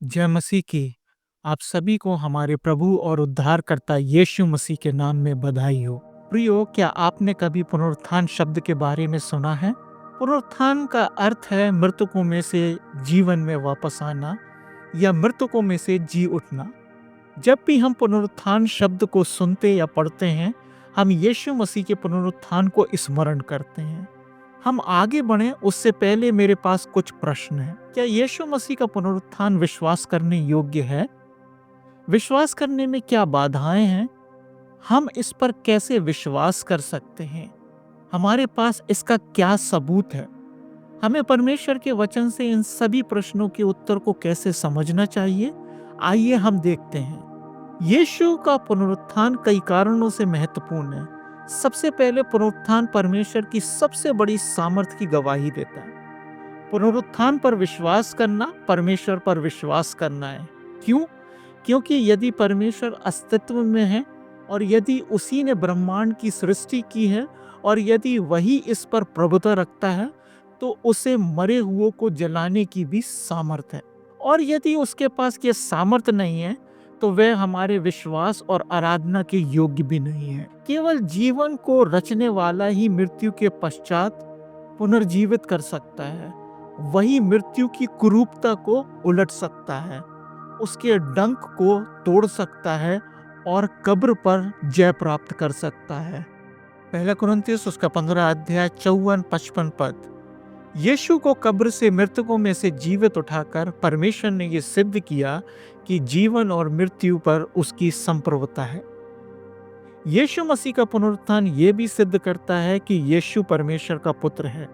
जय मसीह की। आप सभी को हमारे प्रभु और उद्धारकर्ता यीशु मसीह के नाम में बधाई हो। प्रियो, क्या आपने कभी पुनरुत्थान शब्द के बारे में सुना है? पुनरुत्थान का अर्थ है मृतकों में से जीवन में वापस आना या मृतकों में से जी उठना। जब भी हम पुनरुत्थान शब्द को सुनते या पढ़ते हैं, हम यीशु मसीह के पुनरुत्थान को स्मरण करते हैं। हम आगे बढ़ें उससे पहले मेरे पास कुछ प्रश्न हैं। क्या यीशु मसीह का पुनरुत्थान विश्वास करने योग्य है? विश्वास करने में क्या बाधाएं हैं? हम इस पर कैसे विश्वास कर सकते हैं? हमारे पास इसका क्या सबूत है? हमें परमेश्वर के वचन से इन सभी प्रश्नों के उत्तर को कैसे समझना चाहिए? आइए हम देखते हैं। यीशु का पुनरुत्थान कई कारणों से महत्वपूर्ण है। सबसे पहले, पुनरुत्थान परमेश्वर की सबसे बड़ी सामर्थ की गवाही देता है। पुनरुत्थान पर विश्वास करना परमेश्वर पर विश्वास करना है। क्यों? क्योंकि यदि परमेश्वर अस्तित्व में है और यदि उसी ने ब्रह्मांड की सृष्टि की है और यदि वही इस पर प्रभुता रखता है, तो उसे मरे हुओं को जलाने की भी सामर्थ है। और यदि उसके पास ये सामर्थ नहीं है, तो वह हमारे विश्वास और आराधना के योग्य भी नहीं है। केवल जीवन को रचने वाला ही मृत्यु के पश्चात पुनर्जीवित कर सकता है। वही मृत्यु की कुरूपता को उलट सकता है, उसके डंक को तोड़ सकता है और कब्र पर जय प्राप्त कर सकता है। पहला कुरिन्थियों उसका 15 अध्याय 54-55 पद। यीशु को कब्र से मृतकों में से जीवित उठाकर परमेश्वर ने यह सिद्ध किया कि जीवन और मृत्यु पर उसकी संप्रभुता है। यीशु मसीह का पुनरुत्थान यह भी सिद्ध करता है कि यीशु परमेश्वर का पुत्र है।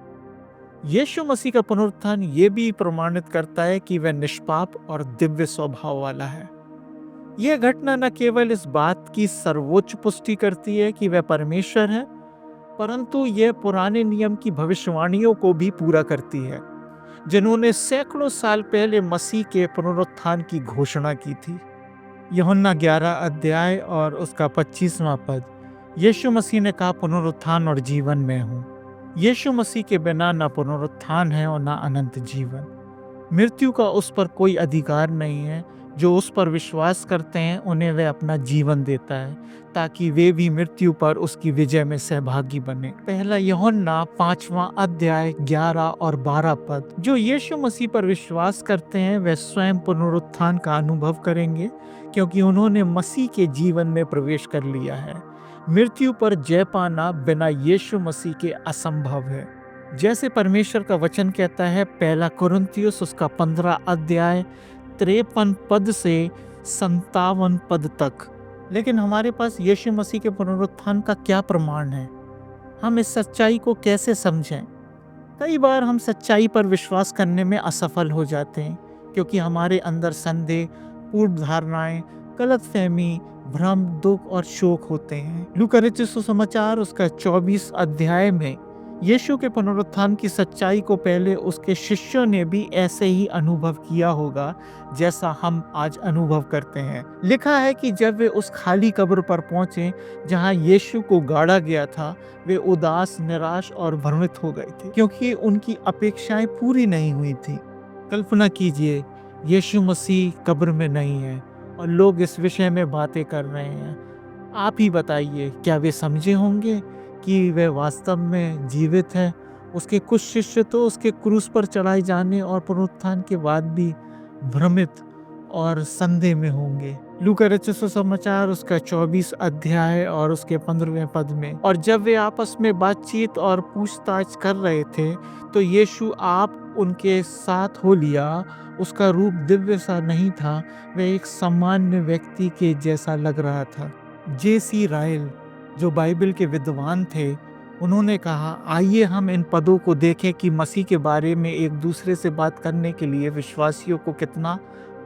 यीशु मसीह का पुनरुत्थान ये भी प्रमाणित करता है कि वह निष्पाप और दिव्य स्वभाव वाला है। यह घटना न केवल इस बात की सर्वोच्च पुष्टि करती है कि वह परमेश्वर है, परंतु यह पुराने नियम की भविष्यवाणियों को भी पूरा करती है, जिन्होंने सैकड़ों साल पहले मसीह के पुनरुत्थान की घोषणा की थी। यूहन्ना 11 अध्याय और उसका 25वां पद। यीशु मसीह ने कहा, पुनरुत्थान और जीवन मैं हूँ। यीशु मसीह के बिना न पुनरुत्थान है और न अनंत जीवन। मृत्यु का उस पर कोई अधिकार नहीं है। जो उस पर विश्वास करते हैं उन्हें वह अपना जीवन देता है, ताकि वे भी मृत्यु पर उसकी विजय में सहभागी बने। पहला यूहन्ना 5वां अध्याय 11 और 12 पद। जो यीशु मसीह पर विश्वास करते हैं वे स्वयं पुनरुत्थान का अनुभव करेंगे, क्योंकि उन्होंने मसीह के जीवन में प्रवेश कर लिया है। मृत्यु पर जय पाना बिना यीशु मसीह के असंभव है। जैसे परमेश्वर का वचन कहता है, पहला कुरिन्थियों उसका 15 अध्याय 53 पद से 57 पद तक। लेकिन हमारे पास यीशु मसीह के पुनरुत्थान का क्या प्रमाण है? हम इस सच्चाई को कैसे समझें? कई बार हम सच्चाई पर विश्वास करने में असफल हो जाते हैं, क्योंकि हमारे अंदर संदेह, पूर्व धारणाएं, गलतफहमी, भ्रम, दुख और शोक होते हैं। लूका रचित सुसमाचार उसका 24 अध्याय में यीशु के पुनरुत्थान की सच्चाई को पहले उसके शिष्यों ने भी ऐसे ही अनुभव किया होगा जैसा हम आज अनुभव करते हैं। लिखा है कि जब वे उस खाली कब्र पर पहुंचे जहां यीशु को गाड़ा गया था, वे उदास, निराश और भ्रमित हो गए थे, क्योंकि उनकी अपेक्षाएं पूरी नहीं हुई थी। कल्पना कीजिए, यीशु मसीह कब्र में नहीं है और लोग इस विषय में बातें कर रहे हैं। आप ही बताइए, क्या वे समझे होंगे कि वह वास्तव में जीवित है? उसके कुछ शिष्य तो उसके क्रूस पर चढ़ाए जाने और पुनरुत्थान के बाद भी भ्रमित और संदेह में होंगे। लूका रचित सुसमाचार उसका 24 अध्याय और उसके 15वें पद में। और जब वे आपस में बातचीत और पूछताछ कर रहे थे, तो यीशु आप उनके साथ हो लिया। उसका रूप दिव्य सा नहीं था, वह एक सामान्य व्यक्ति के जैसा लग रहा था। J.C. राइल, जो बाइबल के विद्वान थे, उन्होंने कहा, आइए हम इन पदों को देखें कि मसीह के बारे में एक दूसरे से बात करने के लिए विश्वासियों को कितना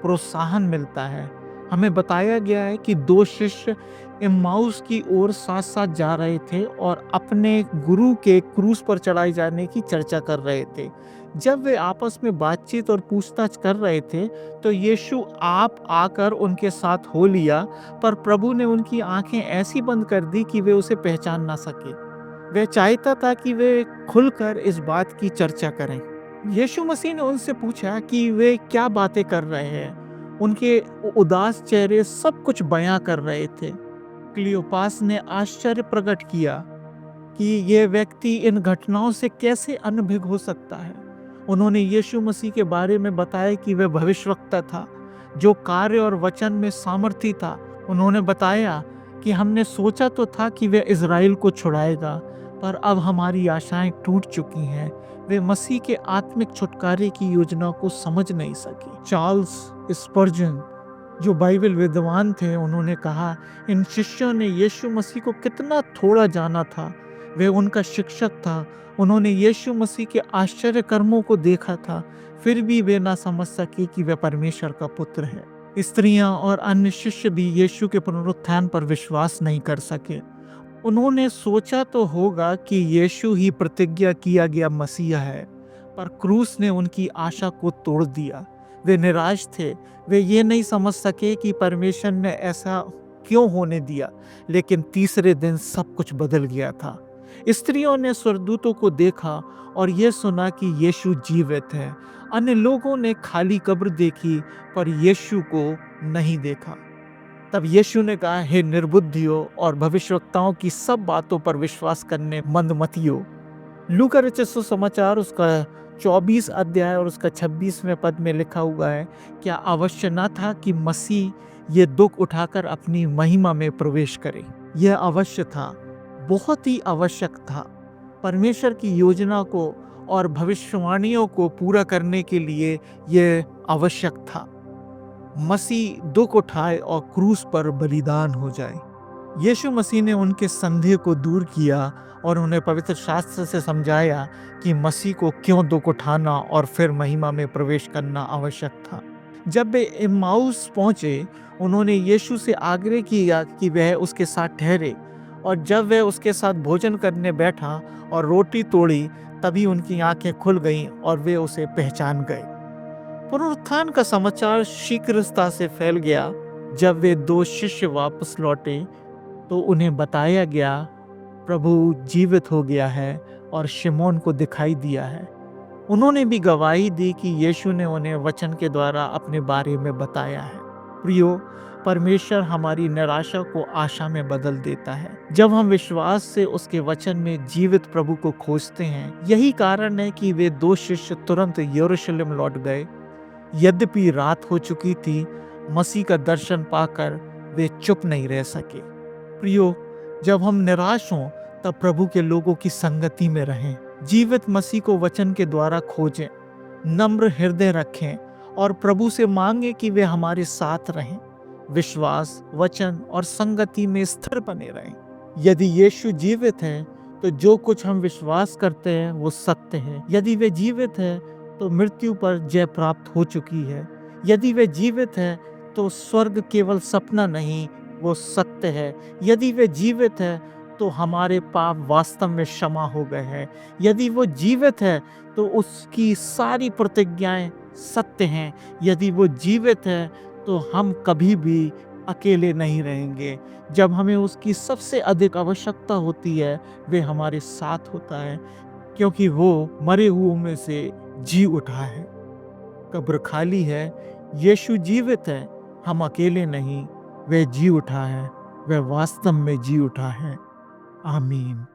प्रोत्साहन मिलता है। हमें बताया गया है कि दो शिष्य इम्माउस की ओर साथ साथ जा रहे थे और अपने गुरु के क्रूस पर चढ़ाए जाने की चर्चा कर रहे थे। जब वे आपस में बातचीत और पूछताछ कर रहे थे, तो यीशु आप आकर उनके साथ हो लिया, पर प्रभु ने उनकी आंखें ऐसी बंद कर दी कि वे उसे पहचान ना सके। वह चाहता था कि वे खुलकर इस बात की चर्चा करें। यीशु मसीह ने उनसे पूछा कि वे क्या बातें कर रहे हैं। उनके उदास चेहरे सब कुछ बयां कर रहे थे। क्लियोपास ने आश्चर्य प्रकट किया कि ये व्यक्ति इन घटनाओं से कैसे अनभिज्ञ हो सकता है। उन्होंने यीशु मसीह के बारे में बताया कि वह भविष्यवक्ता था, जो कार्य और वचन में सामर्थी था। उन्होंने बताया कि हमने सोचा तो था कि वह इज़राइल को छुड़ाएगा, पर अब हमारी आशाएं टूट चुकी हैं। वे मसीह के आत्मिक छुटकारे की योजना को समझ नहीं सके। चार्ल्स स्पर्जन, जो बाइबल विद्वान थे, उन्होंने कहा, इन शिष्यों ने यीशु मसीह को कितना थोड़ा जाना था। वे उनका शिक्षक था, उन्होंने यीशु मसीह के आश्चर्य कर्मों को देखा था, फिर भी वे ना समझ सके कि वह परमेश्वर का पुत्र है। स्त्रियां और अन्य शिष्य भी यीशु के पुनरुत्थान पर विश्वास नहीं कर सके। उन्होंने सोचा तो होगा कि यीशु ही प्रतिज्ञा किया गया मसीहा है, पर क्रूस ने उनकी आशा को तोड़ दिया। वे निराश थे। वे ये नहीं समझ सके कि परमेश्वर ने ऐसा क्यों होने दिया। लेकिन तीसरे दिन सब कुछ बदल गया था। स्त्रियों ने स्वर्गदूतों को देखा और यह सुना कि यीशु जीवित है। अन्य लोगों ने खाली कब्र देखी, पर यीशु को नहीं देखा। तब यीशु ने कहा, हे निर्बुद्धियों और भविष्यवक्ताओं की सब बातों पर विश्वास करने मंदमतियों। लूका रचित सुसमाचार उसका 24 अध्याय और उसका 26वें पद में लिखा हुआ है, क्या अवश्य न था कि मसीह ये दुख उठाकर अपनी महिमा में प्रवेश करे। यह अवश्य था, बहुत ही आवश्यक था। परमेश्वर की योजना को और भविष्यवाणियों को पूरा करने के लिए यह आवश्यक था। मसीह दुख उठाए और क्रूस पर बलिदान हो जाए। यीशु मसीह ने उनके संदेह को दूर किया और उन्हें पवित्र शास्त्र से समझाया कि मसीह को क्यों दुख उठाना और फिर महिमा में प्रवेश करना आवश्यक था। जब वे इम्माउस पहुंचे, उन्होंने यीशु से आग्रह किया कि वह उसके साथ ठहरे, और जब वह उसके साथ भोजन करने बैठा और रोटी तोड़ी, तभी उनकी आंखें खुल गईं और वे उसे पहचान गए। पुनरुत्थान का समाचार शीघ्रता से फैल गया। जब वे 2 शिष्य वापस लौटे तो उन्हें बताया गया, प्रभु जीवित हो गया है और शिमोन को दिखाई दिया है। उन्होंने भी गवाही दी कि यीशु ने उन्हें वचन के द्वारा अपने बारे में बताया है। प्रियो, परमेश्वर हमारी निराशा को आशा में बदल देता है जब हम विश्वास से उसके वचन में जीवित प्रभु को खोजते हैं। यही कारण है कि वे 2 शिष्य तुरंत यरूशलेम लौट गए। यद्यपि रात हो चुकी थी, मसीह का दर्शन पाकर वे चुप नहीं रह सके। प्रियो, जब हम निराश हों तब प्रभु के लोगों की संगति में रहें। जीवित मसीह को वचन के द्वारा खोजें, नम्र हृदय रखें और प्रभु से मांगे कि वे हमारे साथ रहें। विश्वास, वचन और संगति में स्थिर बने रहें। यदि यीशु जीवित है तो जो कुछ हम विश्वास करते हैं वो सत्य है। यदि वे जीवित है तो मृत्यु पर जय प्राप्त हो चुकी है। यदि वे जीवित है तो स्वर्ग केवल सपना नहीं, वो सत्य है। यदि वे जीवित है तो हमारे पाप वास्तव में क्षमा हो गए हैं। यदि वो जीवित है तो उसकी सारी प्रतिज्ञाएं सत्य हैं। यदि वो जीवित है तो हम कभी भी अकेले नहीं रहेंगे। जब हमें उसकी सबसे अधिक आवश्यकता होती है, वे हमारे साथ होता है, क्योंकि वो मरे हुओं में से जी उठा है। कब्र खाली है, यीशु जीवित है, हम अकेले नहीं, वह जी उठा है, वह वास्तव में जी उठा है। आमीन।